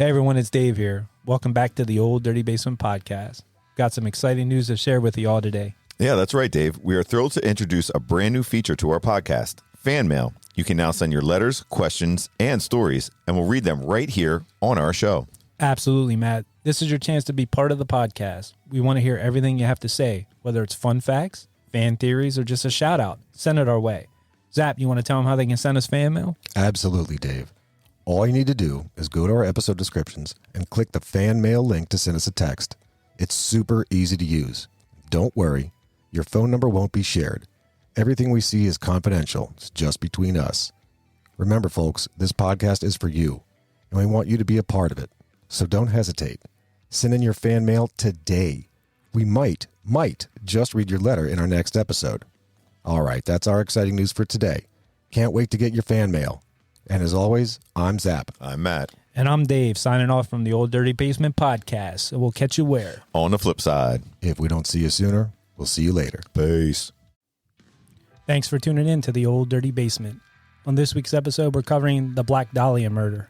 Hey everyone, it's Dave here. Welcome back to the Old Dirty Basement Podcast. Got some exciting news to share with you all today. Yeah, that's right, Dave. We are thrilled to introduce a brand new feature to our podcast, Fan Mail. You can now send your letters, questions, and stories, and we'll read them right here on our show. Absolutely, Matt. This is your chance to be part of the podcast. We want to hear everything you have to say, whether it's fun facts, fan theories, or just a shout out. Send it our way. Zap, you want to tell them how they can send us fan mail? Absolutely, Dave. All you need to do is go to our episode descriptions and click the fan mail link to send us a text. It's super easy to use. Don't worry, your phone number won't be shared. Everything we see is confidential. It's just between us. Remember, folks, this podcast is for you, and we want you to be a part of it. So don't hesitate. Send in your fan mail today. We might just read your letter in our next episode. All right, that's our exciting news for today. Can't wait to get your fan mail. And as always, I'm Zap. I'm Matt. And I'm Dave, signing off from the Old Dirty Basement Podcast. So we'll catch you where? On the flip side. If we don't see you sooner, we'll see you later. Peace. Thanks for tuning in to the Old Dirty Basement. On this week's episode, we're covering the Black Dahlia murder.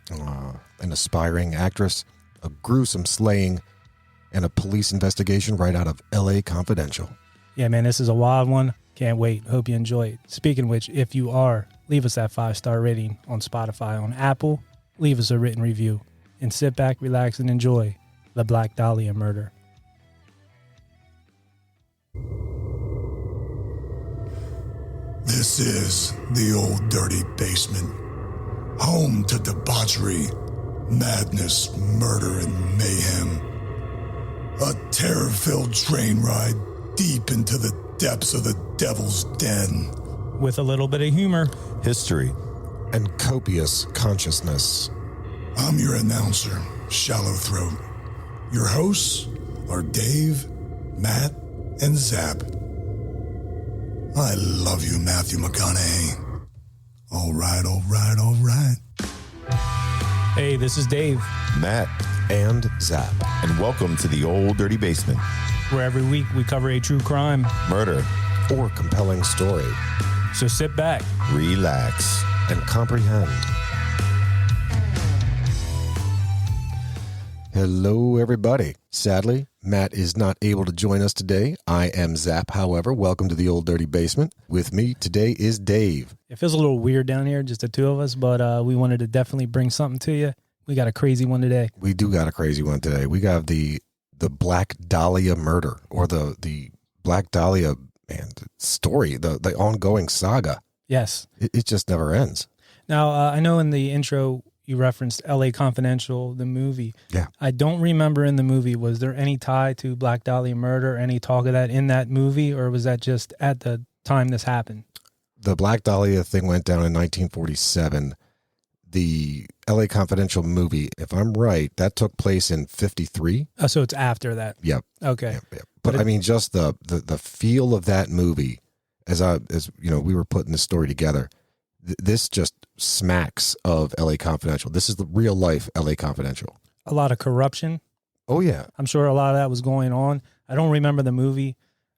An aspiring actress, a gruesome slaying, and a police investigation right out of L.A. Confidential. Yeah, man, this is a wild one. Can't wait. Hope you enjoy it. Speaking of which, if you are, leave us that 5-star rating on Spotify. On Apple, leave us a written review. And sit back, relax, and enjoy the Black Dahlia murder. This is the Old Dirty Basement, home to debauchery, madness, murder, and mayhem. A terror-filled train ride deep into the depths of the devil's den. With a little bit of humor, History. And copious consciousness. I'm your announcer, Shallow Throat. Your hosts are Dave, Matt, and Zap. I love you, Matthew McConaughey. All right. hey, this is Dave, Matt. And Zap. And welcome to the Old Dirty Basement. where every week we cover a true crime. Murder. Or compelling story. So sit back. Relax. And comprehend. Hello, everybody. Sadly, Matt is not able to join us today. I am Zap, however. Welcome to the Old Dirty Basement. With me today is Dave. It feels a little weird down here, just the two of us, but we wanted to definitely bring something to you. We got a crazy one today. We do got a crazy one today. We got the Black Dahlia murder, or the Black Dahlia story, the ongoing saga. Yes. It just never ends. Now, I know in the intro you referenced L.A. Confidential, the movie. Yeah. I don't remember in the movie, was there any tie to Black Dahlia murder, any talk of that in that movie, or was that just at the time this happened? The Black Dahlia thing went down in 1947. The L.A. Confidential movie, if I'm right, that took place in 53. Oh, so it's after that. Yep. Okay. Yep. But I mean, just the feel of that movie, as we were putting this story together, this just smacks of L.A. Confidential. This is the real life L.A. Confidential. A lot of corruption. Oh yeah. I'm sure a lot of that was going on. I don't remember the movie,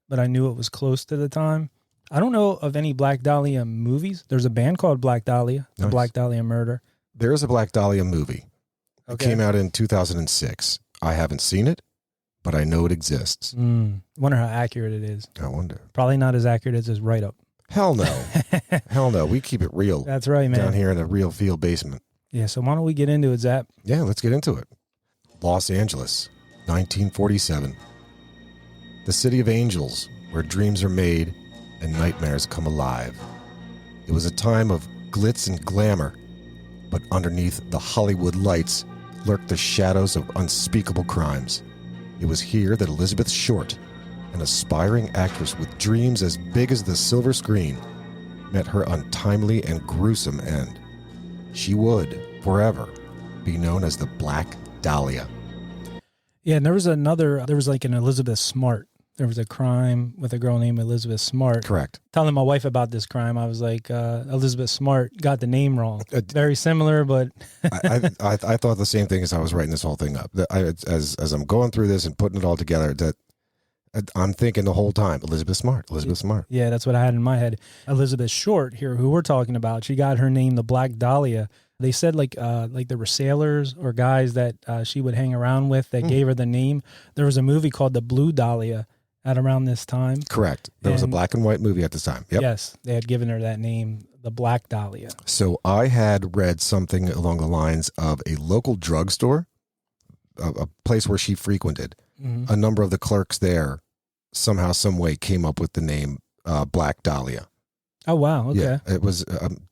but I knew it was close to the time. I don't know of any Black Dahlia movies. There's a band called Black Dahlia, the Nice. Black Dahlia murder. There is a Black Dahlia movie. It Okay. came out in 2006. I haven't seen it, but I know it exists. Wonder how accurate it is. I wonder. Probably not as accurate as his write-up. Hell no. Hell no. We keep it real. That's right, man. Down here in a real field basement. Yeah, so why don't we get into it, Zap? Yeah, let's get into it. Los Angeles, 1947. The city of angels, where dreams are made and nightmares come alive. It was a time of glitz and glamour, but underneath the Hollywood lights lurked the shadows of unspeakable crimes. It was here that Elizabeth Short, an aspiring actress with dreams as big as the silver screen, met her untimely and gruesome end. She would, forever, be known as the Black Dahlia. Yeah, and there was like an Elizabeth Smart. There was a crime with a girl named Elizabeth Smart. Correct. Telling my wife about this crime, I was like, Elizabeth Smart got the name wrong. Very similar, but... I thought the same thing as I was writing this whole thing up. As I'm going through this and putting it all together, that I'm thinking the whole time, Elizabeth Smart. Yeah, that's what I had in my head. Elizabeth Short here, who we're talking about, she got her name, the Black Dahlia. They said like there were sailors or guys that she would hang around with that gave her the name. There was a movie called The Blue Dahlia at around this time. Correct. There was a black and white movie at this time. Yep. Yes, they had given her that name, the Black Dahlia. So I had read something along the lines of a local drugstore, a place where she frequented. A number of the clerks there somehow, some way came up with the name Black Dahlia. Oh, wow. Okay. Yeah, it was.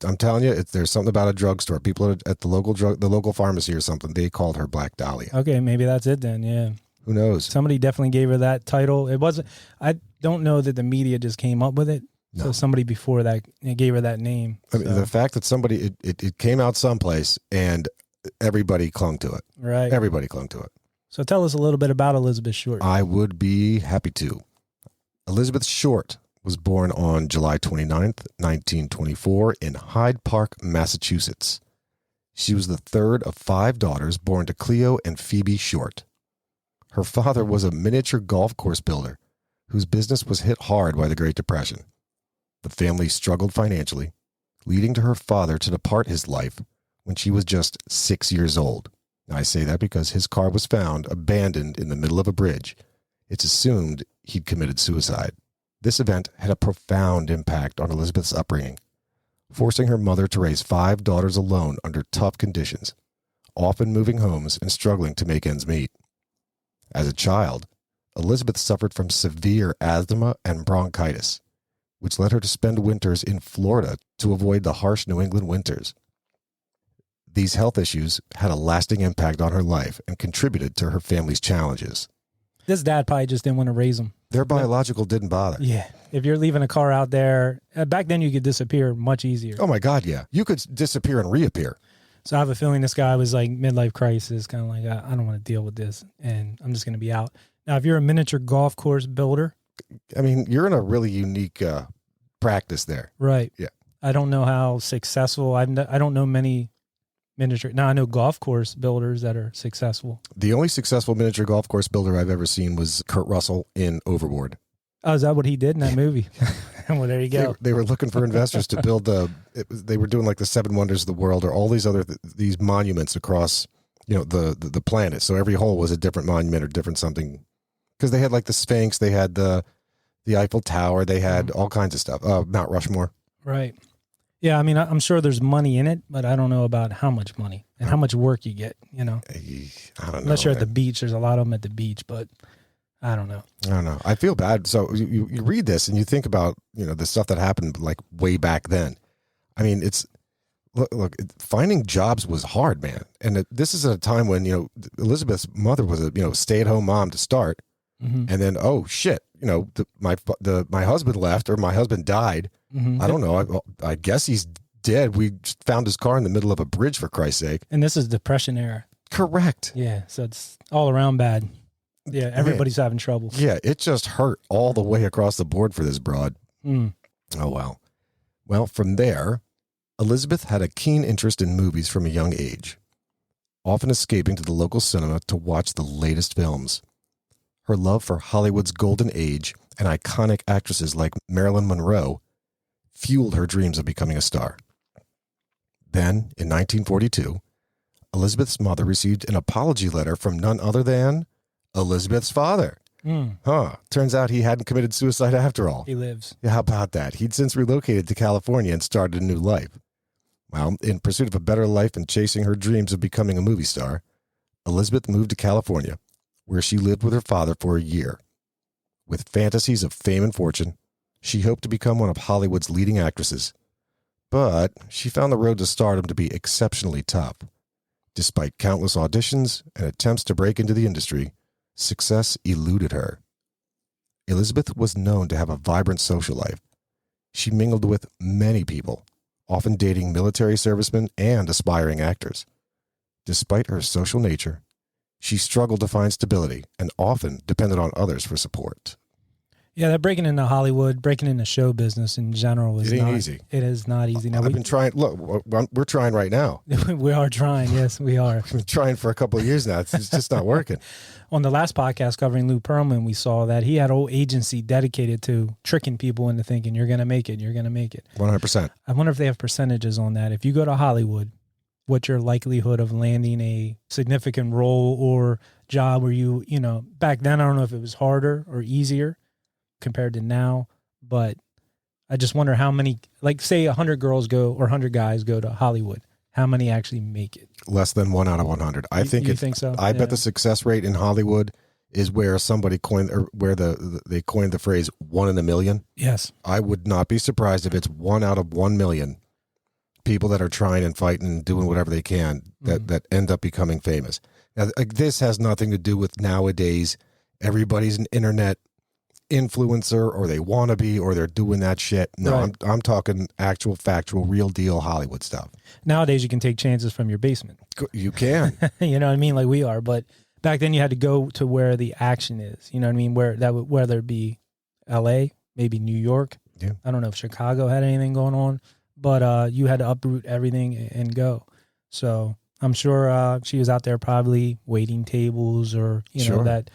I'm telling you, there's something about a drugstore. People at the local pharmacy or something, they called her Black Dahlia. Okay, maybe that's it then. Yeah. Who knows? Somebody definitely gave her that title. It wasn't. I don't know that the media just came up with it. No. So somebody before that gave her that name. I mean, the fact that somebody it came out someplace and everybody clung to it. Right. Everybody clung to it. So tell us a little bit about Elizabeth Short. I would be happy to. Elizabeth Short was born on July 29th, 1924 in Hyde Park, Massachusetts. She was the third of 5 daughters born to Cleo and Phoebe Short. Her father was a miniature golf course builder whose business was hit hard by the Great Depression. The family struggled financially, leading to her father to depart his life when she was just 6 years old. I say that because his car was found abandoned in the middle of a bridge. It's assumed he'd committed suicide. This event had a profound impact on Elizabeth's upbringing, forcing her mother to raise 5 daughters alone under tough conditions, often moving homes and struggling to make ends meet. As a child, Elizabeth suffered from severe asthma and bronchitis, which led her to spend winters in Florida to avoid the harsh New England winters. These health issues had a lasting impact on her life and contributed to her family's challenges. This dad probably just didn't want to raise them. Their biological didn't bother. Yeah. If you're leaving a car out there, back then you could disappear much easier. Oh my God, yeah. You could disappear and reappear. So I have a feeling this guy was like midlife crisis, kind of like, I don't want to deal with this, and I'm just going to be out. Now, if you're a miniature golf course builder. I mean, you're in a really unique practice there. Right. Yeah. I don't know how successful, I don't know many miniature. Now, I know golf course builders that are successful. The only successful miniature golf course builder I've ever seen was Kurt Russell in Overboard. Oh, is that what he did in that movie? Well, there you go. They were looking for investors to build they were doing like the 7 wonders of the world or all these other these monuments across, the planet. So every hole was a different monument or different something, because they had like the Sphinx, they had the Eiffel Tower, they had all kinds of stuff. Mount Rushmore. Right. Yeah, I mean, I'm sure there's money in it, but I don't know about how much money and how much work you get, I don't know. Unless you're at the beach. There's a lot of them at the beach, but I don't know. I feel bad. So you read this and you think about, the stuff that happened like way back then. I mean, look, finding jobs was hard, man. And this is at a time when, Elizabeth's mother was a, stay-at-home mom to start. Mm-hmm. And then, oh shit, my husband left or my husband died. Mm-hmm. I don't know. I guess he's dead. We just found his car in the middle of a bridge, for Christ's sake. And this is Depression era. Correct. Yeah. So it's all around bad. Yeah. Everybody's having trouble. Yeah. It just hurt all the way across the board for this broad. Mm. Oh, well. Well, from there, Elizabeth had a keen interest in movies from a young age, often escaping to the local cinema to watch the latest films. Her love for Hollywood's golden age and iconic actresses like Marilyn Monroe fueled her dreams of becoming a star. Then, in 1942, Elizabeth's mother received an apology letter from none other than Elizabeth's father. Turns out he hadn't committed suicide after all. He lives. Yeah, how about that? He'd since relocated to California and started a new life. Well, in pursuit of a better life and chasing her dreams of becoming a movie star, Elizabeth moved to California, where she lived with her father for a year. With fantasies of fame and fortune, she hoped to become one of Hollywood's leading actresses. But she found the road to stardom to be exceptionally tough. Despite countless auditions and attempts to break into the industry, success eluded her. Elizabeth was known to have a vibrant social life. She mingled with many people, often dating military servicemen and aspiring actors. Despite her social nature, she struggled to find stability and often depended on others for support. Yeah, that breaking into Hollywood, breaking into show business in general is not easy. It is not easy. Now, I've been trying. Look, we're trying right now. We are trying. Yes, we are. I've been trying for a couple of years now. It's just not working. On the last podcast covering Lou Pearlman, we saw that he had a whole agency dedicated to tricking people into thinking you're going to make it. You're going to make it. 100%. I wonder if they have percentages on that. If you go to Hollywood, what's your likelihood of landing a significant role or job where you know, back then, I don't know if it was harder or easier compared to now, but I just wonder how many, like say 100 girls go or 100 guys go to Hollywood. How many actually make it? Less than 1 out of 100. I think you think so? I bet the success rate in Hollywood is where somebody coined, or where they coined the phrase 1 in a million. Yes. I would not be surprised if it's 1 out of 1 million people that are trying and fighting and doing whatever they can that end up becoming famous. Now, like, this has nothing to do with nowadays. Everybody's an internet influencer, or they want to be, or they're doing that shit. No, Right. I'm talking actual, factual, real deal Hollywood stuff. Nowadays, you can take chances from your basement. You can. You know what I mean? Like we are, but back then you had to go to where the action is. You know what I mean? Whether it be L.A., maybe New York. Yeah. I don't know if Chicago had anything going on, but you had to uproot everything and go. So I'm sure she was out there probably waiting tables, or you know, that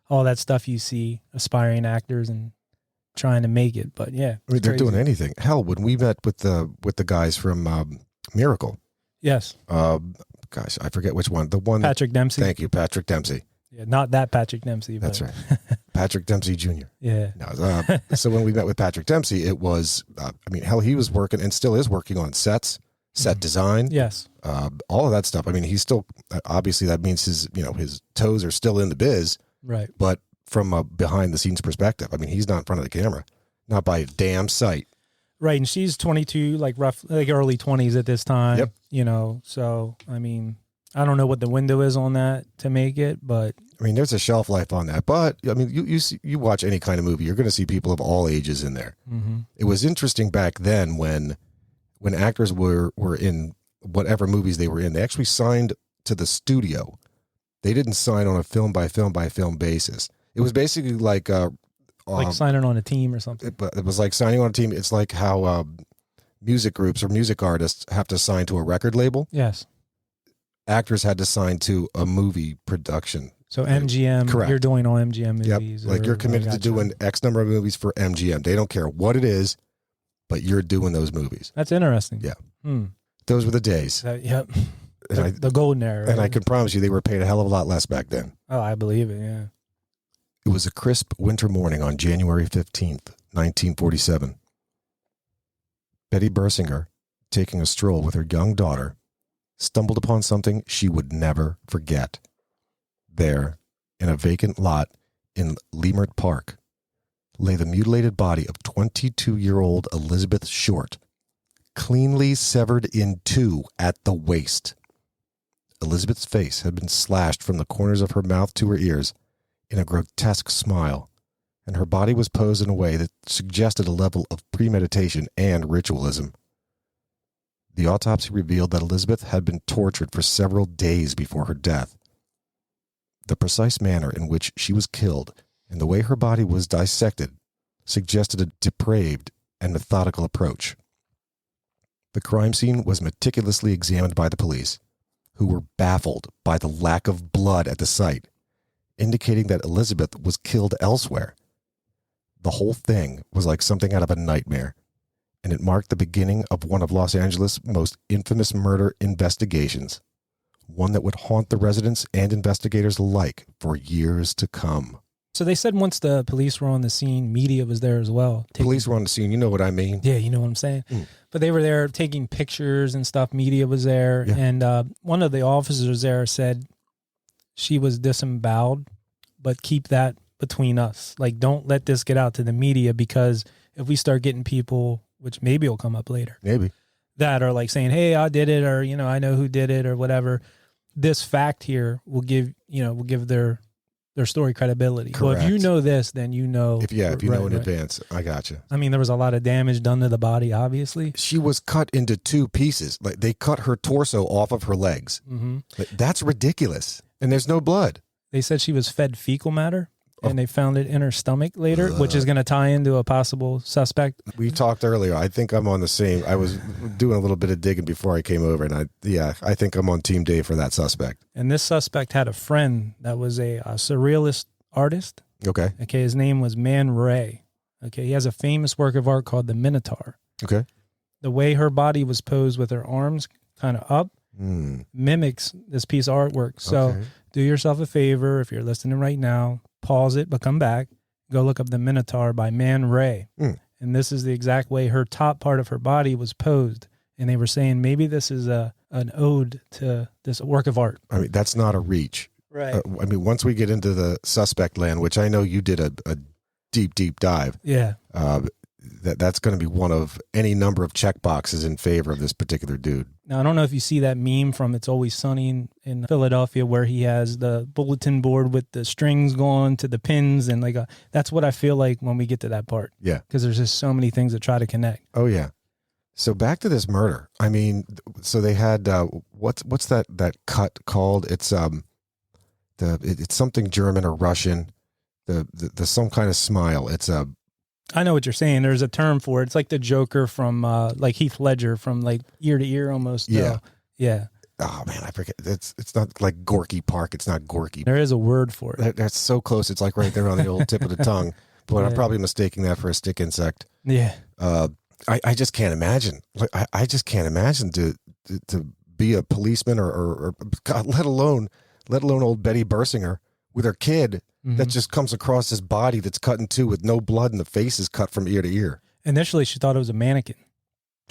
all that stuff you see aspiring actors and trying to make it. But yeah, I mean, they're crazy. doing anything. Hell, when we met with the guys from Miracle, Yes, gosh, I forget which one. The one. Patrick Dempsey. Thank you, Patrick Dempsey. Yeah, not that Patrick Dempsey. But, That's right, Patrick Dempsey Jr. Yeah. No, so when we met with Patrick Dempsey, it was, I mean, hell, he was working and still is working on sets, set design, Yes. all of that stuff. I mean, he's still, obviously that means his toes are still in the biz, Right. but from a behind the scenes perspective, I mean, he's not in front of the camera, not by a damn sight. Right, and she's 22, like early 20s at this time. Yep. You know, so I mean, I don't know what the window is on that to make it, but I mean, there's a shelf life on that, but I mean, you watch any kind of movie, you're going to see people of all ages in there. mm-hmm. It was interesting back then when actors were in whatever movies they were in, they actually signed to the studio. They didn't sign on a film by film basis. It was basically like signing on a team or something. it was like signing on a team. It's like how music groups or music artists have to sign to a record label. Yes. Actors had to sign to a movie production. So MGM, Correct. You're doing all MGM Yep. movies. Like you're committed to doing X number of movies for MGM. They don't care what it is, but you're doing those movies. That's interesting. Yeah. Those were the days. Yep. And The golden era. and I right? can promise you they were paid a hell of a lot less back then. Oh, I believe it. Yeah. It was a crisp winter morning on January 15th, 1947. Betty Bersinger, taking a stroll with her young daughter, stumbled upon something she would never forget. There, in a vacant lot in Leimert Park, lay the mutilated body of 22-year-old Elizabeth Short, cleanly severed in two at the waist. Elizabeth's face had been slashed from the corners of her mouth to her ears in a grotesque smile, and her body was posed in a way that suggested a level of premeditation and ritualism. The autopsy revealed that Elizabeth had been tortured for several days before her death. The precise manner in which she was killed and the way her body was dissected suggested a depraved and methodical approach. The crime scene was meticulously examined by the police, who were baffled by the lack of blood at the site, indicating that Elizabeth was killed elsewhere. The whole thing was like something out of a nightmare, and it marked the beginning of one of Los Angeles' most infamous murder investigations, one that would haunt the residents and investigators alike for years to come. So they said once the police were on the scene, media was there as well. Police were on the scene, you know what I mean? Yeah, you know what I'm saying? But they were there taking pictures and stuff. Media was there. Yeah. And one of the officers there said she was disemboweled, but keep that between us. Like, don't let this get out to the media, because if we start getting people, which maybe will come up later, Maybe. that are like saying, hey, I did it, or, you know, I know who did it, or whatever, this fact here will give their story credibility. Well, if you Correct. know this, then you know. If you know in right. advance, I got you. I mean, there was a lot of damage done to the body, obviously. She was cut into two pieces. Like they cut her torso off of her legs. Mm-hmm. Like, that's ridiculous. And there's no blood. They said she was fed fecal matter, and they found it in her stomach later, which is going to tie into a possible suspect. We talked earlier. I think I'm on the same. I was doing a little bit of digging before I came over, and I think I'm on Team Dave for that suspect. And this suspect had a friend that was a surrealist artist. Okay. Okay, his name was Man Ray. Okay, he has a famous work of art called the Minotaur. Okay. The way her body was posed with her arms kind of up, mimics this piece of artwork. So do yourself a favor. If you're listening right now, pause it, but come back. Go look up The Minotaur by Man Ray. And this is the exact way her top part of her body was posed. And they were saying maybe this is an ode to this work of art. I mean, that's not a reach. Right. I mean, once we get into the suspect land, which I know you did a deep dive. Yeah. That's going to be one of any number of check boxes in favor of this particular dude. Now, I don't know if you see that meme from It's Always Sunny in Philadelphia where he has the bulletin board with the strings going to the pins. And that's what I feel like when we get to that part. Yeah. Because there's just so many things that try to connect. Oh, yeah. So back to this murder. I mean, so they had, what's that cut called? It's it's something German or Russian. The some kind of smile. It's I know what you're saying. There's a term for it. It's like the Joker from like Heath Ledger from like ear to ear almost. Yeah. Yeah. Oh man, I forget. It's not like Gorky Park. It's not Gorky. There is a word for it. That's so close. It's like right there on the old tip of the tongue. But I'm probably mistaking that for a stick insect. Yeah. I just can't imagine. I just can't imagine to be a policeman or God, let alone old Betty Bersinger with her kid that just comes across this body that's cut in two with no blood and the face is cut from ear to ear. Initially, she thought it was a mannequin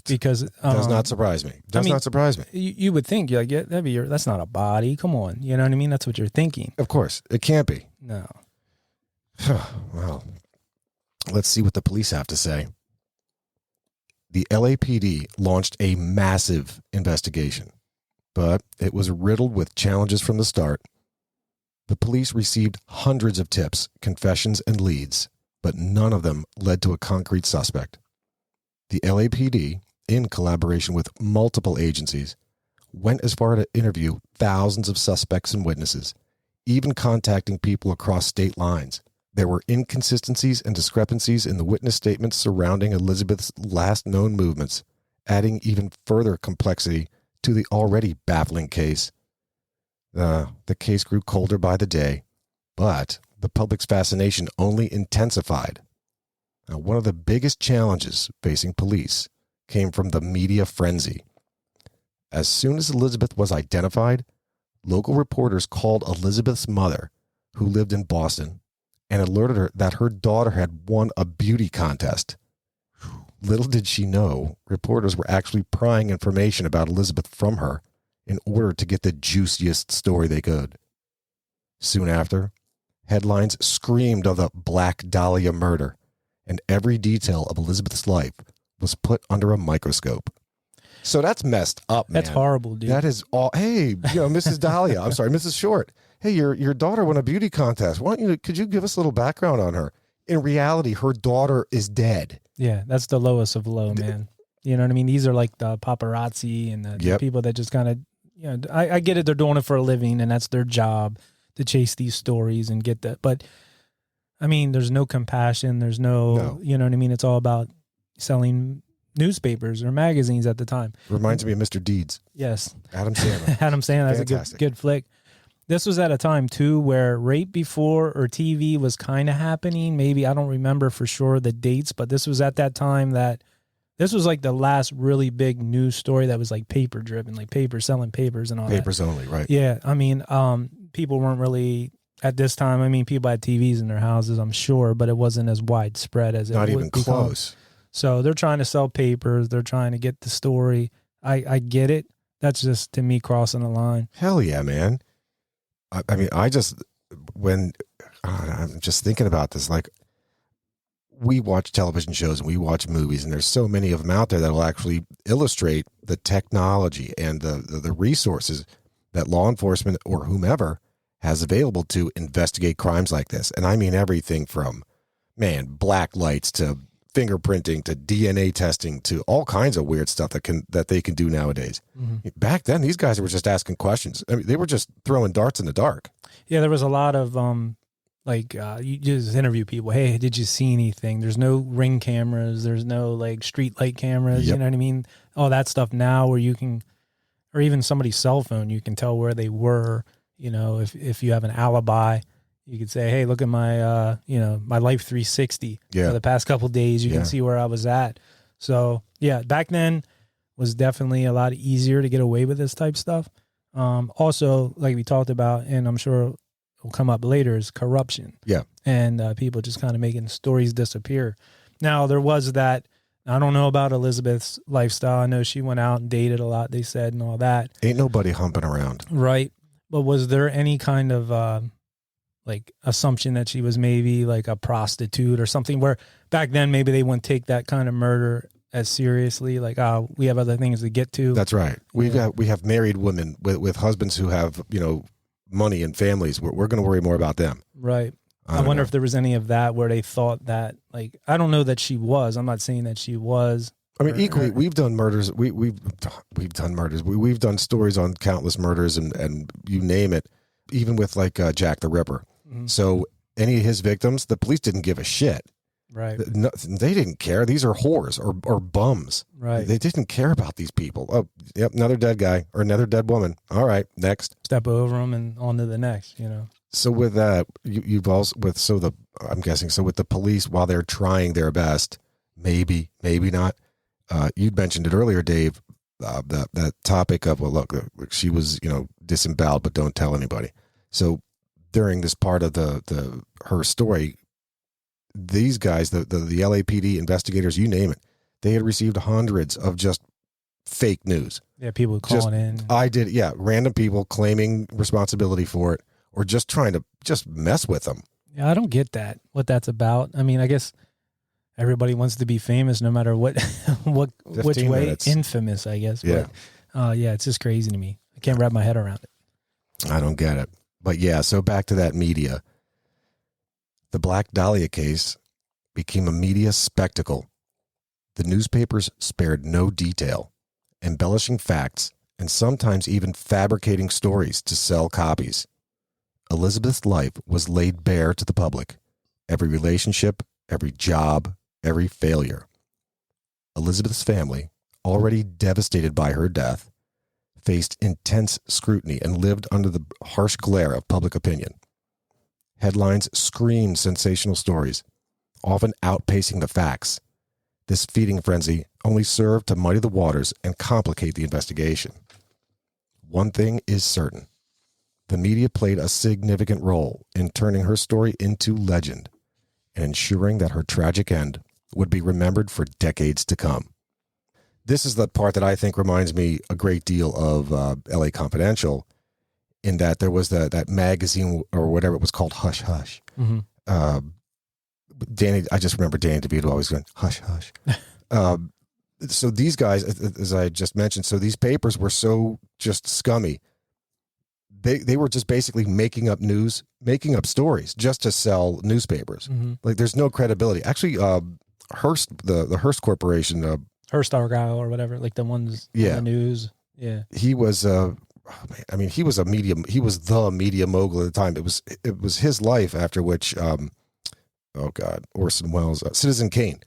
because does not surprise me. Not surprise me. You would think you're like, yeah, that's not a body. Come on, you know what I mean? That's what you're thinking. Of course, it can't be. No. Well, let's see what the police have to say. The LAPD launched a massive investigation, but it was riddled with challenges from the start. The police received hundreds of tips, confessions, and leads, but none of them led to a concrete suspect. The LAPD, in collaboration with multiple agencies, went as far to interview thousands of suspects and witnesses, even contacting people across state lines. There were inconsistencies and discrepancies in the witness statements surrounding Elizabeth's last known movements, adding even further complexity to the already baffling case. The case grew colder by the day, but the public's fascination only intensified. Now, one of the biggest challenges facing police came from the media frenzy. As soon as Elizabeth was identified, local reporters called Elizabeth's mother, who lived in Boston, and alerted her that her daughter had won a beauty contest. Little did she know, reporters were actually prying information about Elizabeth from her in order to get the juiciest story they could. Soon after, headlines screamed of the Black Dahlia murder, and every detail of Elizabeth's life was put under a microscope. So that's messed up, man. That's horrible, dude. That is all. Hey, Mrs. Dahlia. I'm sorry, Mrs. Short. Hey, your daughter won a beauty contest. Could you give us a little background on her? In reality, her daughter is dead. Yeah, that's the lowest of low, man. You know what I mean? These are like the paparazzi and the people that just kind of, I get it. They're doing it for a living and that's their job to chase these stories and get that. But I mean, there's no compassion. There's no, you know what I mean? It's all about selling newspapers or magazines at the time. Reminds me of Mr. Deeds. Yes. Adam Sandler. Adam Sandler. That's a good flick. This was at a time, too, where right before or TV was kind of happening. Maybe, I don't remember for sure the dates, but this was at that time that this was like the last really big news story that was like paper driven, like selling papers and all that. Papers only, right? Yeah. I mean, people weren't really, at this time, I mean, people had TVs in their houses, I'm sure, but it wasn't as widespread as it Not would even become. close. So they're trying to sell papers. They're trying to get the story. I get it. That's just, to me, crossing the line. Hell yeah, man. I mean, I'm just thinking about this, like, we watch television shows and we watch movies, and there's so many of them out there that will actually illustrate the technology and the resources that law enforcement or whomever has available to investigate crimes like this. And I mean everything from, black lights to fingerprinting to DNA testing to all kinds of weird stuff that they can do nowadays. Mm-hmm. Back then, these guys were just asking questions. I mean, they were just throwing darts in the dark. Yeah, there was a lot of you just interview people. Hey, did you see anything? There's no ring cameras. There's no like street light cameras. Yep. You know what I mean? All that stuff now, where you can, or even somebody's cell phone, you can tell where they were. You know, if you have an alibi. You could say, hey, look at my, my Life 360 for the past couple of days. You can see where I was at. So, yeah, back then, was definitely a lot easier to get away with this type stuff. Also, like we talked about, and I'm sure will come up later, is corruption. Yeah. And people just kind of making stories disappear. Now, there was that, I don't know about Elizabeth's lifestyle. I know she went out and dated a lot, they said, and all that. Ain't nobody humping around. Right. But was there any kind of like assumption that she was maybe like a prostitute or something, where back then maybe they wouldn't take that kind of murder as seriously? Like, we have other things to get to. That's right. We have married women with husbands who have, money and families. We're going to worry more about them. Right. I wonder if there was any of that where they thought that, like, I don't know that she was. I'm not saying that she was. I mean, equally, we've done murders. We've done murders. We've done stories on countless murders and you name it, even with like Jack the Ripper. Mm-hmm. So any of his victims, the police didn't give a shit. Right. No, they didn't care. These are whores or bums. Right. They didn't care about these people. Oh, yep, another dead guy or another dead woman. All right, next. Step over them and on to the next, So with that, you've also I'm guessing with the police, while they're trying their best, maybe not. You'd mentioned it earlier, Dave. That topic of, well, look, she was disemboweled, but don't tell anybody. So during this part of her story, these guys, the LAPD investigators, you name it, they had received hundreds of just fake news. Yeah, people calling in. Random people claiming responsibility for it, or just trying to just mess with them. Yeah, I don't get that, what that's about. I mean, I guess everybody wants to be famous no matter what, which way. Minutes. Infamous, I guess. Yeah. But, it's just crazy to me. I can't wrap my head around it. I don't get it. But yeah, so back to that media. The Black Dahlia case became a media spectacle. The newspapers spared no detail, embellishing facts and sometimes even fabricating stories to sell copies. Elizabeth's life was laid bare to the public. Every relationship, every job, every failure. Elizabeth's family, already devastated by her death, faced intense scrutiny and lived under the harsh glare of public opinion. Headlines screamed sensational stories, often outpacing the facts. This feeding frenzy only served to muddy the waters and complicate the investigation. One thing is certain. The media played a significant role in turning her story into legend and ensuring that her tragic end would be remembered for decades to come. This is the part that I think reminds me a great deal of LA Confidential, in that there was that magazine or whatever it was called, Hush Hush. Mm-hmm. I just remember Danny DeVito always going, Hush Hush. So these guys, as I just mentioned, so these papers were so just scummy. They were just basically making up news, making up stories just to sell newspapers. Mm-hmm. Like, there's no credibility. Actually, Hearst, the Hearst Corporation, Hearst Argyle or whatever, like the ones on the news. Yeah, he was he was the media mogul at the time. It was his life after which Orson Welles, Citizen Kane,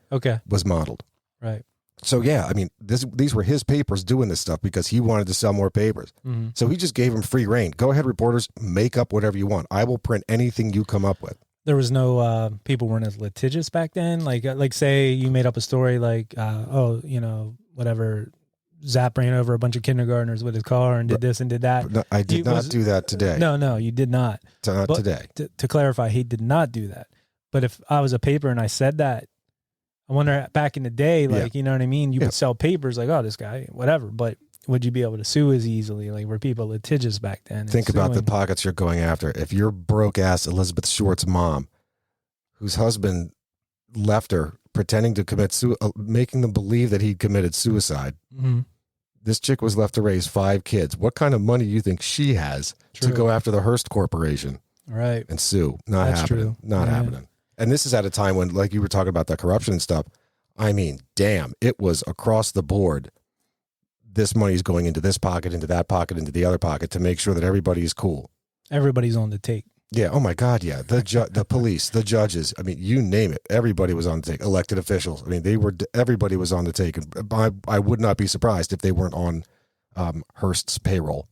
was modeled. Right. So yeah, I mean, these were his papers doing this stuff because he wanted to sell more papers. Mm-hmm. So he just gave them free reign. Go ahead, reporters, make up whatever you want. I will print anything you come up with. There was no people weren't as litigious back then. Like say you made up a story like whatever, Zapp ran over a bunch of kindergartners with his car and did this and did that. No, I did not do that today. No, you did not. Not today. To clarify, he did not do that. But if I was a paper and I said that, I wonder back in the day, you know what I mean? You would sell papers like, oh, this guy, whatever. But would you be able to sue as easily? Like, were people litigious back then? Think about the pockets you're going after. If you're broke ass Elizabeth Short's mom, whose husband left her pretending to commit making them believe that he'd committed suicide. Mm-hmm. This chick was left to raise 5 kids. What kind of money do you think she has to go after the Hearst Corporation? Right. And sue? Not happening. Not happening. And this is at a time when, like you were talking about, the corruption and stuff. I mean, damn, it was across the board. This money's going into this pocket, into that pocket, into the other pocket to make sure that everybody's cool. Everybody's on the take. Yeah. Oh my God. Yeah. The police, the judges. I mean, you name it. Everybody was on the take. Elected officials. I mean, everybody was on the take. And I would not be surprised if they weren't on Hearst's payroll.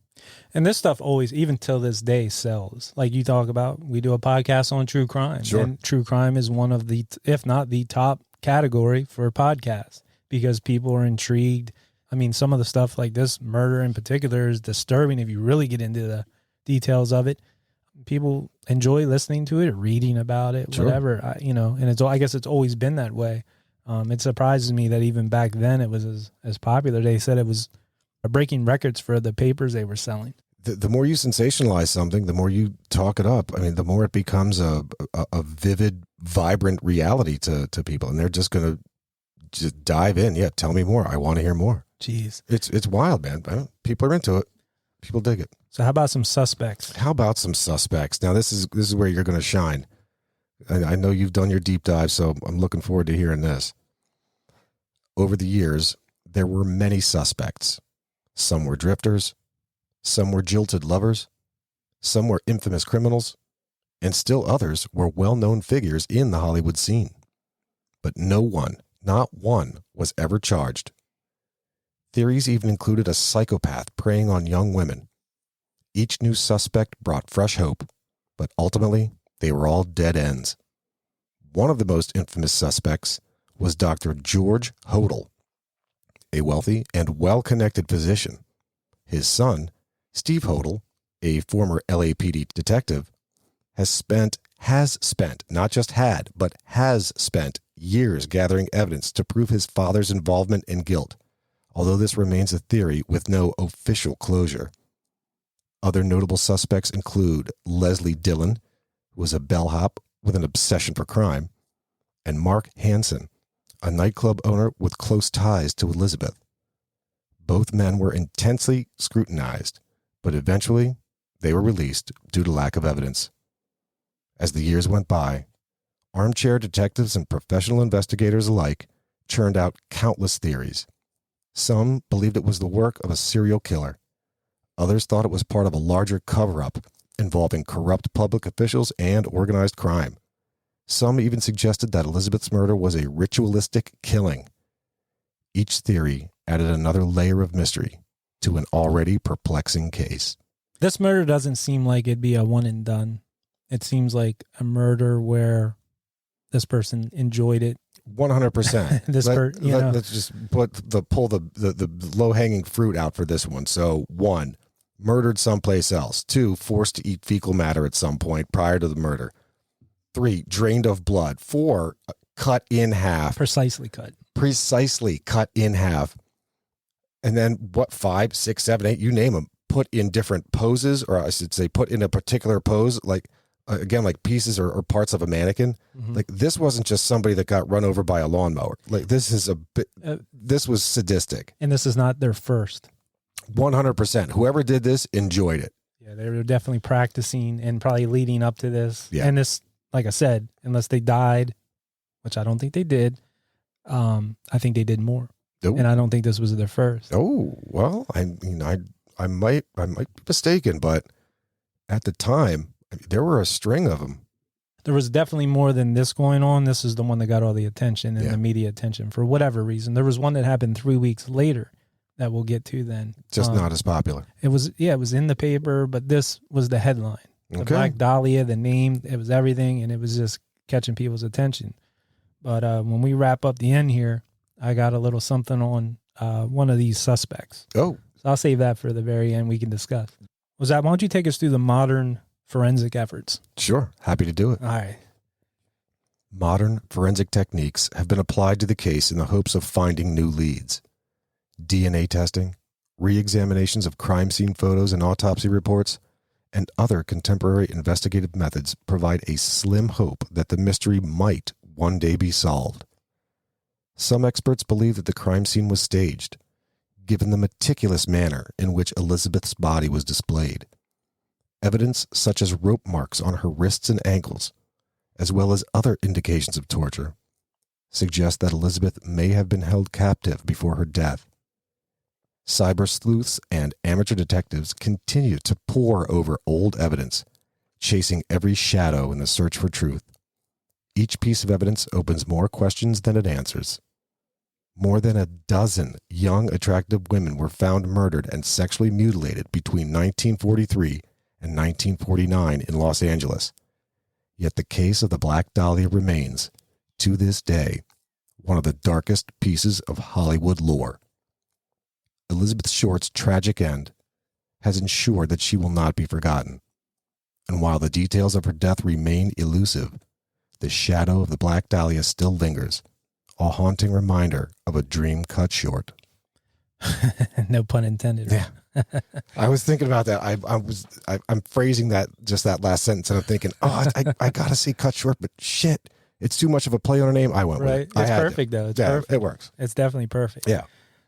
And this stuff always, even till this day, sells. Like you talk about, we do a podcast on true crime. Sure. And true crime is one of the, if not the top category for podcasts, because people are intrigued. I mean, some of the stuff like this murder in particular is disturbing if you really get into the details of it. People enjoy listening to it or reading about it, Sure. whatever, and I guess it's always been that way. It surprises me that even back then it was as popular. They said it was breaking records for the papers they were selling. The more you sensationalize something, the more you talk it up. I mean, the more it becomes a vivid, vibrant reality to people, and they're just going to just dive in. Yeah, tell me more. I want to hear more. Jeez. It's wild, man. People are into it. People dig it. So how about some suspects? How about some suspects? Now, this is where you're going to shine. I know you've done your deep dive, so I'm looking forward to hearing this. Over the years, there were many suspects. Some were drifters. Some were jilted lovers. Some were infamous criminals. And still others were well-known figures in the Hollywood scene. But no one, not one, was ever charged. Theories even included a psychopath preying on young women. Each new suspect brought fresh hope, but ultimately, they were all dead ends. One of the most infamous suspects was Dr. George Hodel, a wealthy and well-connected physician. His son, Steve Hodel, a former LAPD detective, has spent, not just had, but has spent years gathering evidence to prove his father's involvement and guilt, although this remains a theory with no official closure. Other notable suspects include Leslie Dillon, who was a bellhop with an obsession for crime, and Mark Hansen, a nightclub owner with close ties to Elizabeth. Both men were intensely scrutinized, but eventually they were released due to lack of evidence. As the years went by, armchair detectives and professional investigators alike churned out countless theories. Some believed it was the work of a serial killer. Others thought it was part of a larger cover-up involving corrupt public officials and organized crime. Some even suggested that Elizabeth's murder was a ritualistic killing. Each theory added another layer of mystery to an already perplexing case. This murder doesn't seem like it'd be a one and done. It seems like a murder where this person enjoyed it. 100%. Let's just pull the low-hanging fruit out for this one. So 1, murdered someplace else. 2, forced to eat fecal matter at some point prior to the murder. 3, drained of blood. 4, cut in half. Precisely cut in half. And then 5, 6, 7, 8, you name them, put in different poses, or I should say put in a particular pose, like again, like pieces or parts of a mannequin. Mm-hmm. Like this wasn't just somebody that got run over by a lawnmower. Like this is this was sadistic. And this is not their first. 100%. Whoever did this enjoyed it. Yeah, they were definitely practicing and probably leading up to this. Yeah. And this, like I said, unless they died, which I don't think they did, I think they did more. Ooh. And I don't think this was their first. Oh, well, I mean, I might be mistaken, but at the time, there were a string of them. There was definitely more than this going on. This is the one that got all the attention and the media attention for whatever reason. There was one that happened 3 weeks later that we'll get to then. Just not as popular. It was in the paper, but this was the headline. The Black Dahlia, the name, it was everything, and it was just catching people's attention. But when we wrap up the end here, I got a little something on one of these suspects. Oh. So I'll save that for the very end we can discuss. Why don't you take us through the modern forensic efforts? Sure. Happy to do it. All right. Modern forensic techniques have been applied to the case in the hopes of finding new leads. DNA testing, re-examinations of crime scene photos and autopsy reports, and other contemporary investigative methods provide a slim hope that the mystery might one day be solved. Some experts believe that the crime scene was staged, given the meticulous manner in which Elizabeth's body was displayed. Evidence such as rope marks on her wrists and ankles, as well as other indications of torture, suggest that Elizabeth may have been held captive before her death. Cyber sleuths and amateur detectives continue to pore over old evidence, chasing every shadow in the search for truth. Each piece of evidence opens more questions than it answers. More than a dozen young, attractive women were found murdered and sexually mutilated between 1943 and 1949 in Los Angeles. Yet the case of the Black Dahlia remains, to this day, one of the darkest pieces of Hollywood lore. Elizabeth Short's tragic end has ensured that she will not be forgotten. And while the details of her death remain elusive, the shadow of the Black Dahlia still lingers, a haunting reminder of a dream cut short. No pun intended. Yeah. I was thinking about that. I'm phrasing that last sentence, and I'm thinking, I gotta say cut short, but shit, it's too much of a play on a name. I went with it. It's perfect though. It's perfect. It works. It's definitely perfect. Yeah.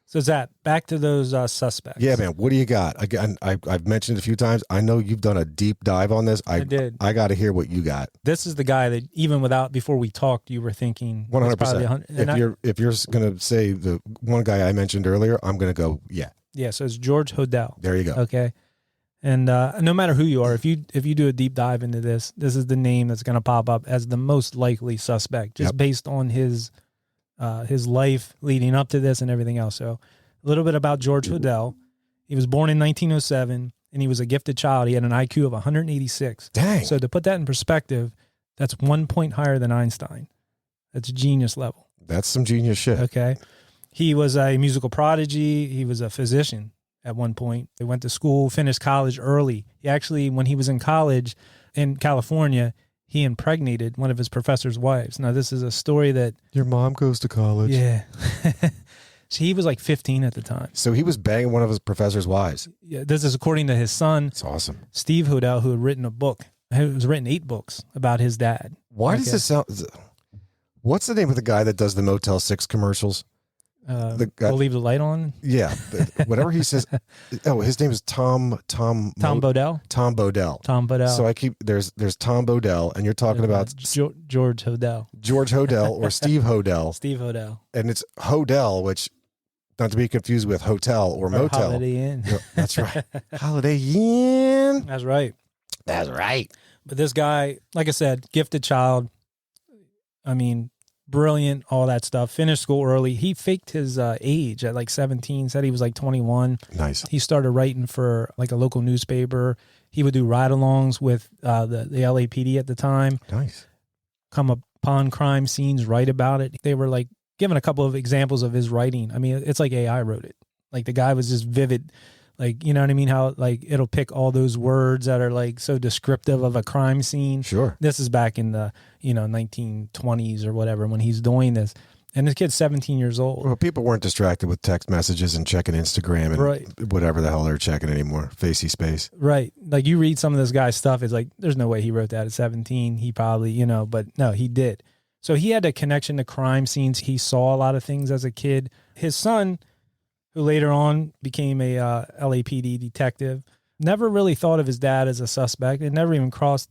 So Zach, back to those suspects. Yeah, man. What do you got? Again, I've mentioned it a few times. I know you've done a deep dive on this. I did. I got to hear what you got. This is the guy that even before we talked, you were thinking 100%. If you're gonna say the one guy I mentioned earlier, I'm gonna go yeah. Yeah. So it's George Hodel. There you go. Okay. And no matter who you are, if you do a deep dive into this is the name that's going to pop up as the most likely suspect, just based on his life leading up to this and everything else. So a little bit about George Hodel. He was born in 1907, and he was a gifted child. He had an IQ of 186. Dang. So to put that in perspective, that's 1 point higher than Einstein. That's genius level. That's some genius shit. Okay. He was a musical prodigy. He was a physician at one point. He went to school, finished college early. He actually, when he was in college in California, he impregnated one of his professor's wives. Now, this is a story that... Your mom goes to college. Yeah. So he was like 15 at the time. So he was banging one of his professor's wives. Yeah, this is according to his son. That's awesome. Steve Hodel, who had written a book. He has written 8 books about his dad. Why does this sound... What's the name of the guy that does the Motel 6 commercials? We'll leave the light on. Yeah, whatever he says. Oh, his name is Tom Bodell. Tom Bodell. Tom Bodell. So there's Tom Bodell, and you're talking about George Hodel. George Hodel or Steve Hodel. Steve Hodel. And it's Hodel, which not to be confused with hotel or motel. Holiday Inn. No, that's right. Holiday Inn. That's right. That's right. But this guy, like I said, gifted child. I mean, brilliant, all that stuff. Finished school early. He faked his age at like 17, said he was like 21. Nice. He started writing for like a local newspaper. He would do ride-alongs with the LAPD at the time. Nice. Come upon crime scenes, write about it. They were like giving a couple of examples of his writing. I mean, it's like AI wrote it. Like the guy was just vivid. Like, you know what I mean? How like it'll pick all those words that are like so descriptive of a crime scene. Sure. This is back in the, 1920s or whatever when he's doing this. And this kid's 17 years old. Well, people weren't distracted with text messages and checking Instagram and whatever the hell they're checking anymore. Facey space. Right. Like you read some of this guy's stuff, it's like, there's no way he wrote that at 17. He probably, but no, he did. So he had a connection to crime scenes. He saw a lot of things as a kid. His son, who later on became a LAPD detective, never really thought of his dad as a suspect. It never even crossed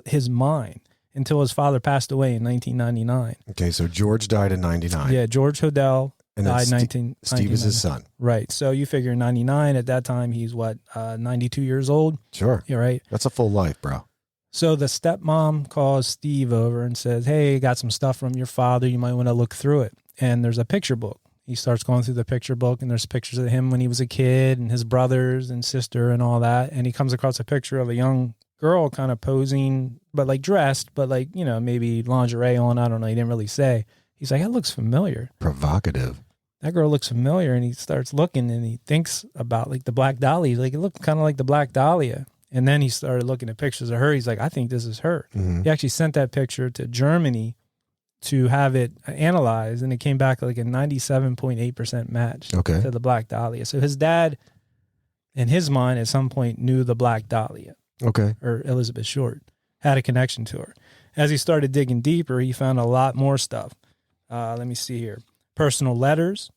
his mind until his father passed away in 1999. Okay, so George died in 99. Yeah, George Hodel died in 1999. Steve is his son. Right. So you figure 99, at that time, he's 92 years old? Sure. Yeah, right. That's a full life, bro. So the stepmom calls Steve over and says, hey, got some stuff from your father. You might want to look through it. And there's a picture book. He starts going through the picture book, and there's pictures of him when he was a kid and his brothers and sister and all that. And he comes across a picture of a young girl kind of posing, but like dressed, but like, maybe lingerie on. I don't know. He didn't really say. He's like, that looks familiar. Provocative. That girl looks familiar. And he starts looking and he thinks about like the Black Dahlia. Like, it looked kind of like the Black Dahlia. And then he started looking at pictures of her. He's like, I think this is her. Mm-hmm. He actually sent that picture to Germany to have it analyzed, and it came back like a 97.8% match to the Black Dahlia. So his dad, in his mind, at some point knew the Black Dahlia. Okay. Or Elizabeth Short, had a connection to her. As he started digging deeper, he found a lot more stuff. Let me see here. Personal letters,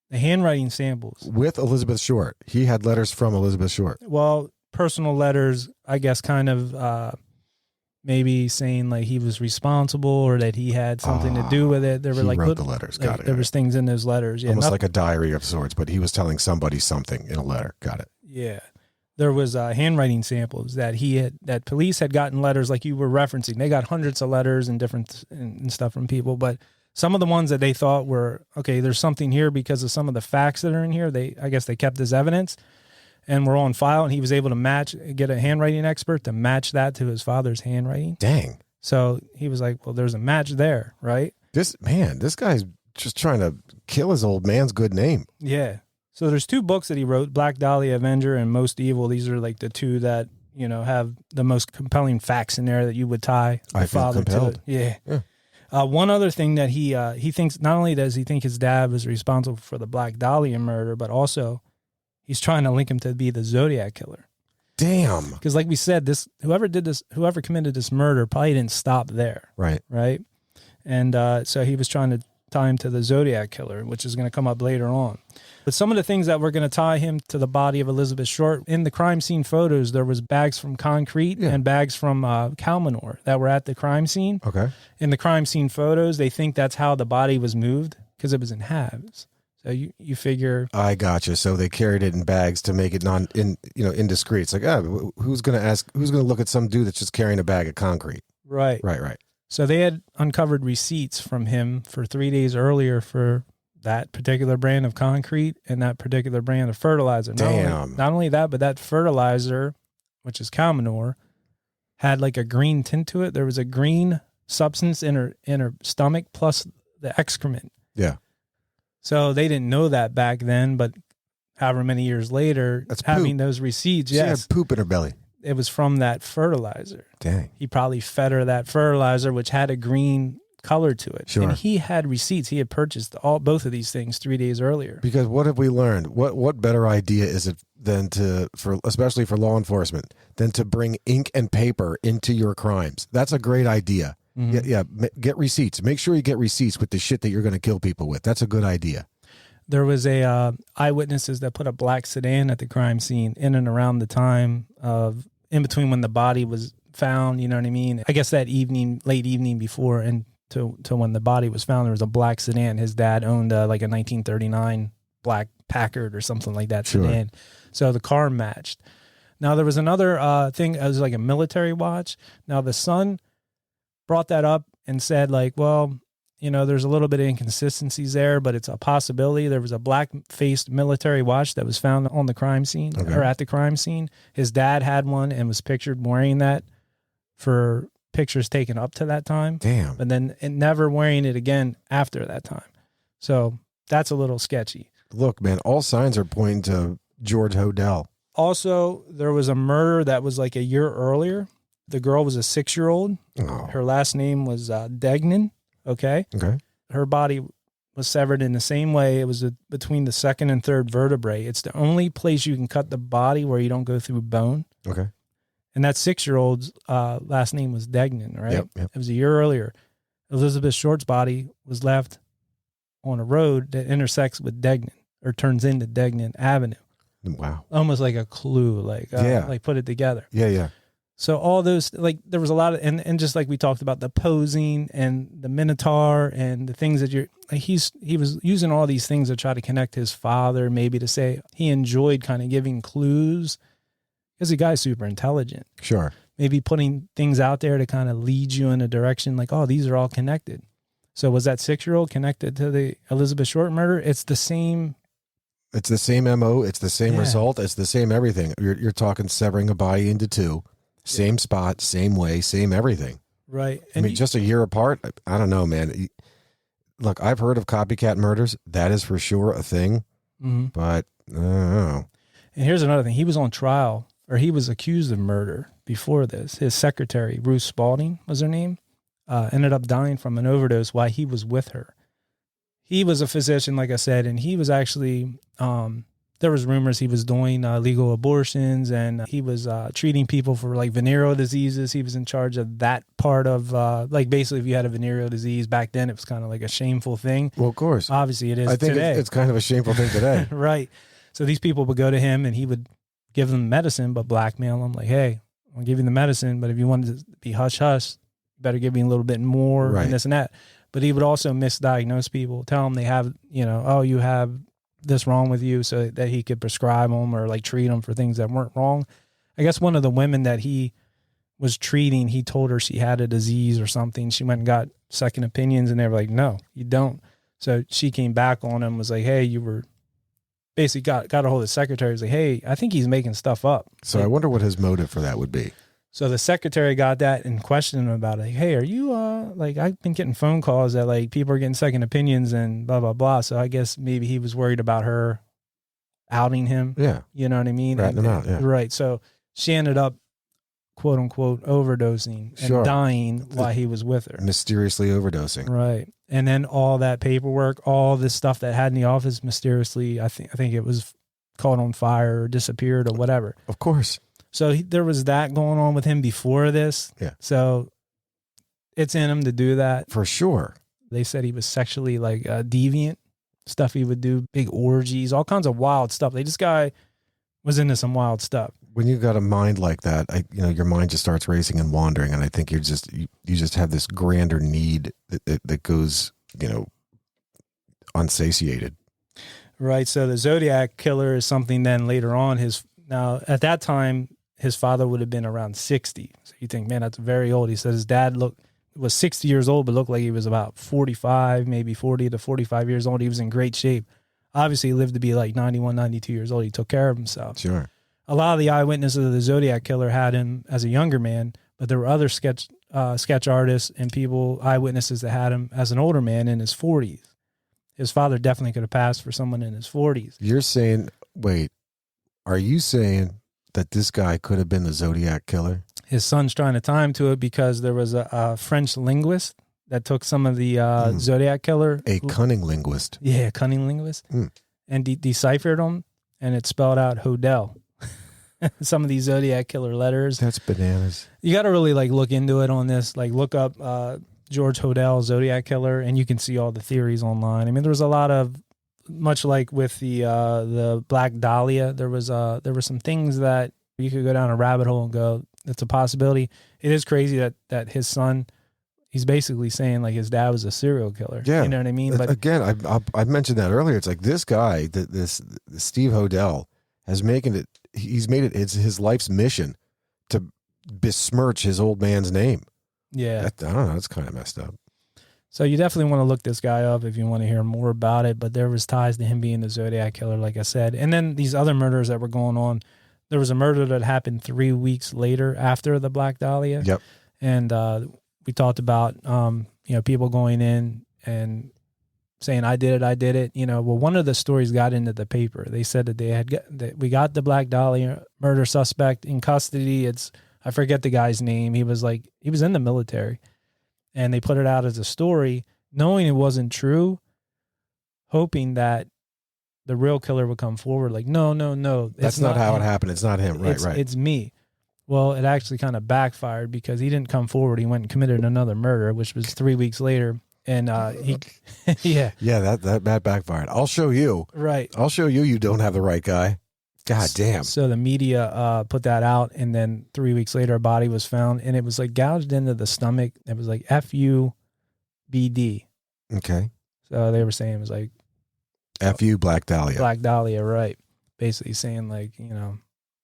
the handwriting samples. With Elizabeth Short. He had letters from Elizabeth Short. Well, personal letters, I guess, kind of maybe saying like he was responsible or that he had something to do with it. There were wrote the letters. Got it. There was things in those letters. Yeah, almost like a diary of sorts, but he was telling somebody something in a letter. Got it. Yeah. There was handwriting samples that police had gotten letters like you were referencing. They got hundreds of letters and different and stuff from people, but some of the ones that they thought were, okay, there's something here because of some of the facts that are in here. I guess they kept this evidence and were on file, and he was able to get a handwriting expert to match that to his father's handwriting. Dang. So he was like, well, there's a match there, right? This guy's just trying to kill his old man's good name. Yeah. So there's 2 books that he wrote, Black Dahlia Avenger and Most Evil. These are like the 2 that, have the most compelling facts in there that you would tie the I feel father compelled. to it. Yeah. One other thing that he thinks, not only does he think his dad was responsible for the Black Dahlia murder, but also he's trying to link him to be the Zodiac killer. Damn. Because like we said, whoever committed this murder probably didn't stop there. Right. Right. And so he was trying to tie him to the Zodiac killer, which is going to come up later on. But some of the things that were going to tie him to the body of Elizabeth Short, in the crime scene photos, there was bags from concrete and bags from cow manure that were at the crime scene. Okay. In the crime scene photos, they think that's how the body was moved because it was in halves. So you figure. I gotcha. So they carried it in bags to make it indiscreet. It's like, who's going to look at some dude that's just carrying a bag of concrete? Right. Right. So they had uncovered receipts from him for 3 days earlier for that particular brand of concrete and that particular brand of fertilizer. Damn. Not only that, but that fertilizer, which is cow manure, had like a green tint to it. There was a green substance in her stomach plus the excrement. Yeah. So they didn't know that back then, but however many years later, That's having poop. those receipts, She had yes, poop in her belly. it was from that fertilizer. Dang. He probably fed her that fertilizer, which had a green color to it. Sure. And he had receipts. He had purchased both of these things 3 days earlier. Because what have we learned? What better idea is it than especially for law enforcement, than to bring ink and paper into your crimes? That's a great idea. Mm-hmm. Yeah. Get receipts. Make sure you get receipts with the shit that you're going to kill people with. That's a good idea. There was eyewitnesses that put a black sedan at the crime scene in and around the time of in between when the body was found. You know what I mean? I guess that evening, late evening before, and to when the body was found, there was a black sedan. His dad owned like a 1939 black Packard or something like that sedan. So the car matched. Now there was another thing. It was like a military watch. Now the son brought that up and said like, well, there's a little bit of inconsistencies there, but it's a possibility. There was a black-faced military watch that was found on the crime scene or at the crime scene. His dad had one and was pictured wearing that for pictures taken up to that time. Damn. But then never wearing it again after that time. So that's a little sketchy. Look, man, all signs are pointing to George Hodel. Also, there was a murder that was like a year earlier. The girl was a 6-year-old. Oh. Her last name was Degnan. Okay. Her body was severed in the same way. It was between the second and third vertebrae. It's the only place you can cut the body where you don't go through bone. Okay. And that 6-year-old's last name was Degnan, right? Yep. It was a year earlier. Elizabeth Short's body was left on a road that intersects with Degnan or turns into Degnan Avenue. Wow. Almost like a clue, like put it together. Yeah. So all those, like there was a lot of, and just like we talked about the posing and the Minotaur and the things that he was using all these things to try to connect his father, maybe to say he enjoyed kind of giving clues because the guy's super intelligent. Sure. Maybe putting things out there to kind of lead you in a direction like, oh, these are all connected. So was that 6-year-old connected to the Elizabeth Short murder? It's the same. It's the same MO. It's the same result. It's the same everything. You're talking severing a body into two. Same spot, same way, same everything. Right. And just a year apart. I don't know, man. Look, I've heard of copycat murders. That is for sure a thing. Mm-hmm. But I don't know. And here's another thing. He was on trial, or he was accused of murder before this. His secretary, Ruth Spalding was her name, ended up dying from an overdose while he was with her. He was a physician, like I said, and he was actually... there was rumors he was doing legal abortions, and he was treating people for like venereal diseases. He was in charge of that part of like basically if you had a venereal disease back then, it was kind of like a shameful thing. Well, of course. Obviously it is I think today. it's kind of a shameful thing today. Right. So these people would go to him and he would give them medicine, but blackmail them like, hey, I'll give you the medicine, but if you want it to be hush-hush, you better give me a little bit more and this and that. But he would also misdiagnose people, tell them they have, oh, you have this wrong with you, so that he could prescribe them or like treat them for things that weren't wrong. I guess one of the women that he was treating, he told her she had a disease or something. She went and got second opinions and they were like, no, you don't. So she came back on him, was like, hey, you were basically got a hold of the secretary. Was like, hey, I think he's making stuff up. So like, I wonder what his motive for that would be. So the secretary got that and questioned him about it. Like, hey, are you, like, I've been getting phone calls that, like, people are getting second opinions and blah, blah, blah. So I guess maybe he was worried about her outing him. Yeah. You know what I mean? Ratting him out, yeah. Right. So she ended up, quote unquote, overdosing and dying while he was with her. Mysteriously overdosing. Right. And then all that paperwork, all this stuff that had in the office mysteriously, I think it was caught on fire or disappeared or whatever. Of course. So there was that going on with him before this. Yeah. So it's in him to do that. For sure. They said he was sexually like deviant, stuff he would do, big orgies, all kinds of wild stuff. This guy was into some wild stuff. When you got a mind like that, your mind just starts racing and wandering, and I think you just have this grander need that goes, unsatiated. Right. So the Zodiac killer is something then later on now at that time his father would have been around 60. So you think, man, that's very old. He said his dad was 60 years old, but looked like he was about 45, maybe 40 to 45 years old. He was in great shape. Obviously, he lived to be like 91, 92 years old. He took care of himself. Sure. A lot of the eyewitnesses of the Zodiac killer had him as a younger man, but there were other sketch artists and eyewitnesses that had him as an older man in his 40s. His father definitely could have passed for someone in his 40s. Are you saying that this guy could have been the Zodiac killer? His son's trying to tie him to it because there was a French linguist that took some of the Zodiac killer. A cunning linguist. Yeah, cunning linguist. And deciphered them, and it spelled out Hodel. Some of these Zodiac killer letters. That's bananas. You got to really look into it on this. Look up George Hodel, Zodiac killer, and you can see all the theories online. I mean, there was a lot of, much like with the Black Dahlia, there were some things that you could go down a rabbit hole and go, it's a possibility. It is crazy that his son, he's basically saying his dad was a serial killer. Yeah. You know what I mean? But again, I mentioned that earlier. It's like this guy, this Steve Hodel, he's made it his life's mission to besmirch his old man's name. Yeah. I don't know. That's kind of messed up. So you definitely want to look this guy up if you want to hear more about it. But there was ties to him being the Zodiac killer, like I said. And then these other murders that were going on. There was a murder that happened 3 weeks later after the Black Dahlia. Yep. And we talked about people going in and saying, I did it. Well, one of the stories got into the paper. They said that we got the Black Dahlia murder suspect in custody. I forget the guy's name. He was in the military, and they put it out as a story, knowing it wasn't true, hoping that the real killer would come forward. No. That's not how it happened. It's not him. Right. It's me. Well, it actually kind of backfired because he didn't come forward. He went and committed another murder, which was 3 weeks later. And that backfired. I'll show you. Right. I'll show you don't have the right guy. God damn. So the media put that out, and then 3 weeks later, a body was found, and it was gouged into the stomach. It was FUBD. Okay. So they were saying it was FU Black Dahlia. Black Dahlia, right. Basically saying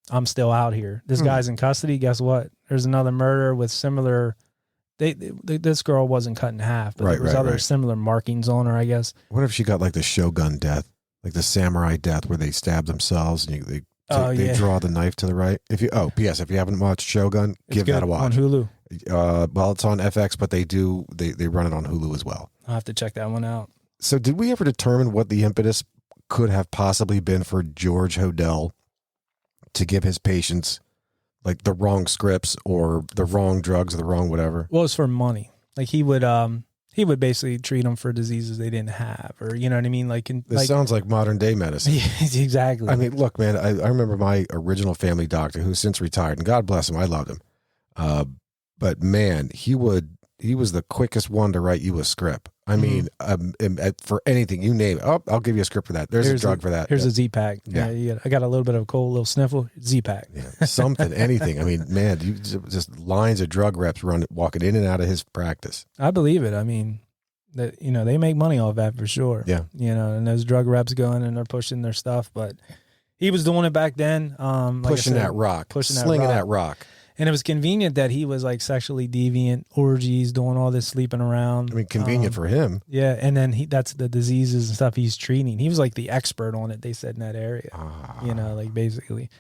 I'm still out here. This guy's in custody. Guess what? There's another murder with similar. This girl wasn't cut in half, but there was other similar markings on her, I guess. What if she got the Shogun death, the samurai death, where they stab themselves and they draw the knife to the right? P.S. If you haven't watched Shogun, give that a watch on Hulu. Well, it's on FX, but they run it on Hulu as well. I'll have to check that one out. So, did we ever determine what the impetus could have possibly been for George Hodel to give his patients the wrong scripts or the wrong drugs or the wrong whatever? Well, it's for money. He would basically treat them for diseases they didn't have, or you know what I mean? This sounds like modern day medicine. Yeah, exactly. I mean, look, man, I remember my original family doctor, who's since retired, and God bless him, I loved him. But man, he was the quickest one to write you a script. I mean, for anything, you name it. Oh, I'll give you a script for that. Here's a drug for that. Here's a Z-Pack. Yeah. I got a little bit of a cold, little sniffle. Z-Pack. Yeah. Something, anything. I mean, man, you just lines of drug reps walking in and out of his practice. I believe it. I mean, they make money off that for sure. Yeah. And those drug reps going and they're pushing their stuff, but he was doing it back then. Pushing that rock. Slinging that rock. And it was convenient that he was sexually deviant, orgies, doing all this sleeping around. I mean, convenient for him. Yeah. And then that's the diseases and stuff he's treating. He was the expert on it, they said, in that area. Basically.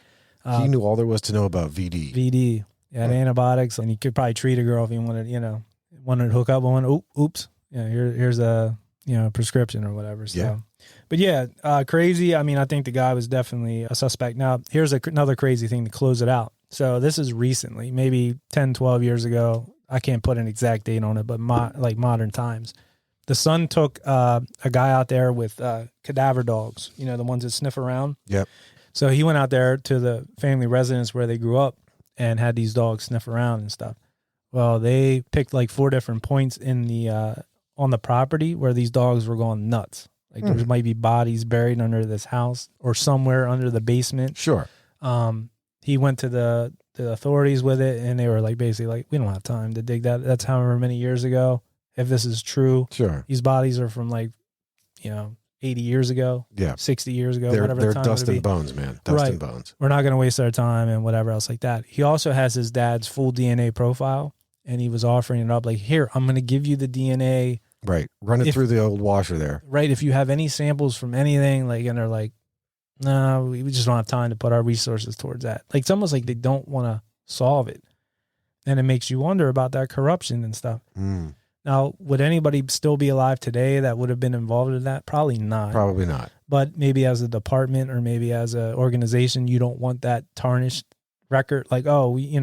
He knew all there was to know about VD. He had antibiotics, and he could probably treat a girl if he wanted to hook up with one. Oops. Here's a, prescription or whatever. So. Yeah. But yeah, crazy. I mean, I think the guy was definitely a suspect. Now, here's another crazy thing to close it out. So this is recently, maybe 10, 12 years ago. I can't put an exact date on it, but like modern times. The son took a guy out there with cadaver dogs, you know, the ones that sniff around. Yep. So he went out there to the family residence where they grew up and had these dogs sniff around and stuff. Well, they picked like 4 different points in the on the property where these dogs were going nuts. Like there might be bodies buried under this house or somewhere under the basement. Sure. He went to the authorities with it, and they were like, basically like, we don't have time to dig that. That's however many years ago. If this is true, sure. These bodies are from like, you know, 80 years ago, 60 years ago, whatever they're the time dust and bones, man. Dust and bones. We're not going to waste our time and whatever else like that. He also has his dad's full DNA profile, and he was offering it up like, here, I'm going to give you the DNA. Right. Run it through the old washer there. Right. If you have any samples from anything, like, and they're like, no, we just don't have time to put our resources towards that. Like, it's almost like they don't want to solve it. And it makes you wonder about that corruption and stuff. Now, would anybody still be alive today that would have been involved in that? Probably not. Probably not. But maybe as a department or maybe as an organization, you don't want that tarnished record. Like, oh, we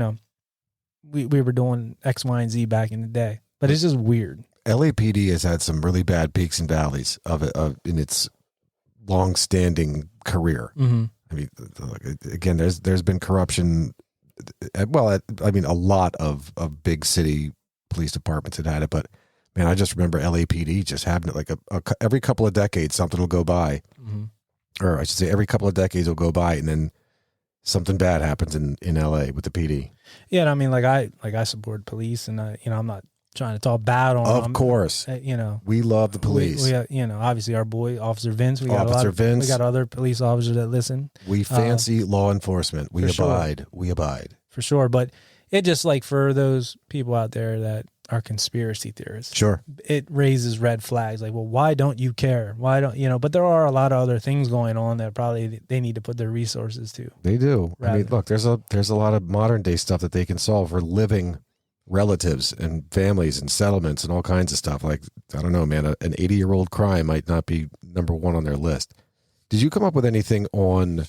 were doing X, Y, and Z back in the day. But it's just weird. LAPD has had some really bad peaks and valleys in its long-standing career. Mm-hmm. I mean, again, there's been corruption. Well, I mean, a lot of big city police departments had it, but man, I just remember LAPD just having it like every couple of decades, something will go by, or I should say, every couple of decades will go by, and then something bad happens in LA with the PD. Yeah, and I mean, I support police, and I'm not trying to talk bad on them. Of course. We love the police. We obviously our boy, Officer Vince. We got Vince. We got other police officers that listen. We fancy law enforcement. We abide. Sure. We abide. For sure. But it just like for those people out there that are conspiracy theorists. Sure. It raises red flags. Like, well, why don't you care? Why don't, but there are a lot of other things going on that probably they need to put their resources to. They do. I mean, look, there's a lot of modern day stuff that they can solve for living relatives and families and settlements and all kinds of stuff. Like, I don't know, man, an 80-year-old crime might not be number one on their list. Did you come up with anything on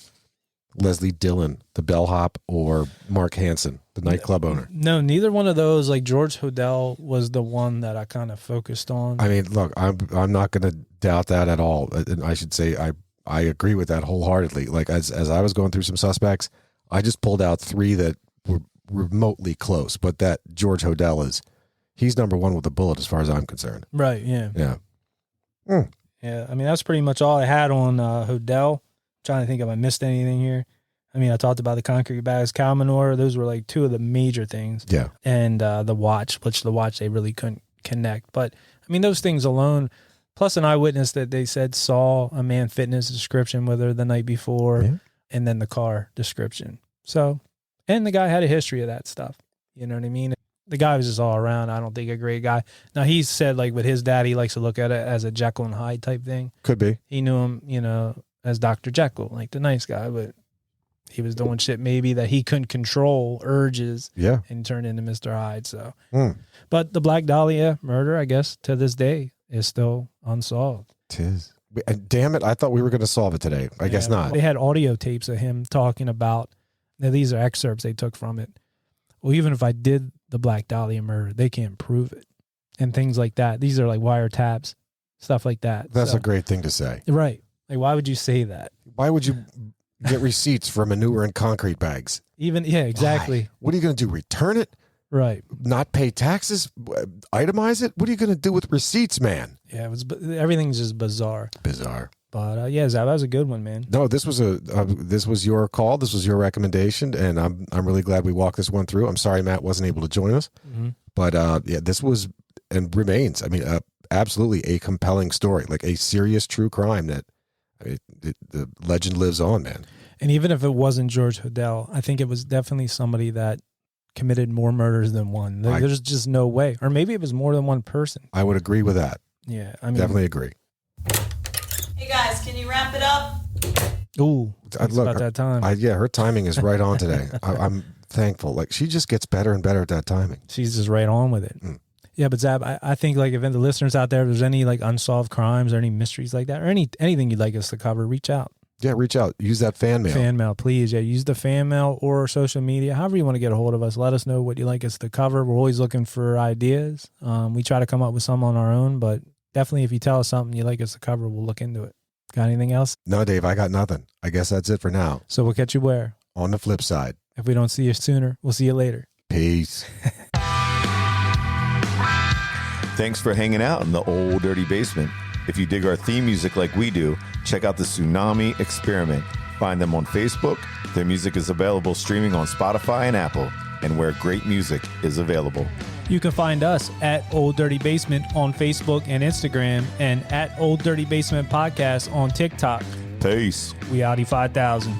Leslie Dillon, the bellhop, or Mark Hansen, the nightclub owner? No, neither one of those. Like, George Hodel was the one that I kind of focused on. I mean, look, I'm not going to doubt that at all. And I should say I agree with that wholeheartedly. Like, as I was going through some suspects, I just pulled out 3 that were remotely close, but that George Hodel he's number one with a bullet as far as I'm concerned. Right. Yeah. Yeah. Yeah. I mean, that's pretty much all I had on Hodel. I'm trying to think if I missed anything here. I mean, I talked about the concrete bags, cow manure. Those were like 2 of the major things. Yeah. And the watch they really couldn't connect. But I mean, those things alone, plus an eyewitness that they said saw a man fitness description with her the night before, and then the car description. So, and the guy had a history of that stuff. You know what I mean? The guy was just all around, I don't think, a great guy. Now, he said, like, with his dad, he likes to look at it as a Jekyll and Hyde type thing. Could be. He knew him, as Dr. Jekyll, like the nice guy, but he was doing shit maybe that he couldn't control urges and turned into Mr. Hyde. So, but the Black Dahlia murder, I guess, to this day is still unsolved. Tis. Damn it. I thought we were going to solve it today. I guess not. They had audio tapes of him talking about, now these are excerpts they took from it. Well, even if I did the Black Dahlia murder, they can't prove it. And things like that. These are like wiretaps, stuff like that. That's a great thing to say. Right. Like, why would you say that? Why would you get receipts for manure and concrete bags? Exactly. Why? What are you going to do? Return it? Right. Not pay taxes? Itemize it? What are you going to do with receipts, man? Yeah, everything's just bizarre. Bizarre. But Zab, that was a good one, man. No, this was your call. This was your recommendation, and I'm really glad we walked this one through. I'm sorry Matt wasn't able to join us, but this was and remains. I mean, absolutely a compelling story, like a serious true crime that the legend lives on, man. And even if it wasn't George Hodel, I think it was definitely somebody that committed more murders than one. There's just no way, or maybe it was more than one person. I would agree with that. Yeah, I mean, definitely agree. Hey guys, can you wrap it up? Ooh, it's about that time. Her timing is right on today. I'm thankful. Like, she just gets better and better at that timing. She's just right on with it. Yeah, but Zab, I think like if the listeners out there, if there's any like unsolved crimes or any mysteries like that, or anything you'd like us to cover, reach out. Yeah, reach out. Use that fan mail. Fan mail, please. Yeah, use the fan mail or social media. However you want to get a hold of us. Let us know what you'd like us to cover. We're always looking for ideas. We try to come up with some on our own, but definitely if you tell us something you'd like us to cover, we'll look into it. Got anything else? No, Dave, I got nothing. I guess that's it for now. So we'll catch you where? On the flip side. If we don't see you sooner, we'll see you later. Peace. Thanks for hanging out in the old dirty basement. If you dig our theme music like we do, check out the Tsunami Experiment. Find them on Facebook. Their music is available streaming on Spotify and Apple, and where great music is available. You can find us at Old Dirty Basement on Facebook and Instagram, and at Old Dirty Basement Podcast on TikTok. Peace. We Audi 5000.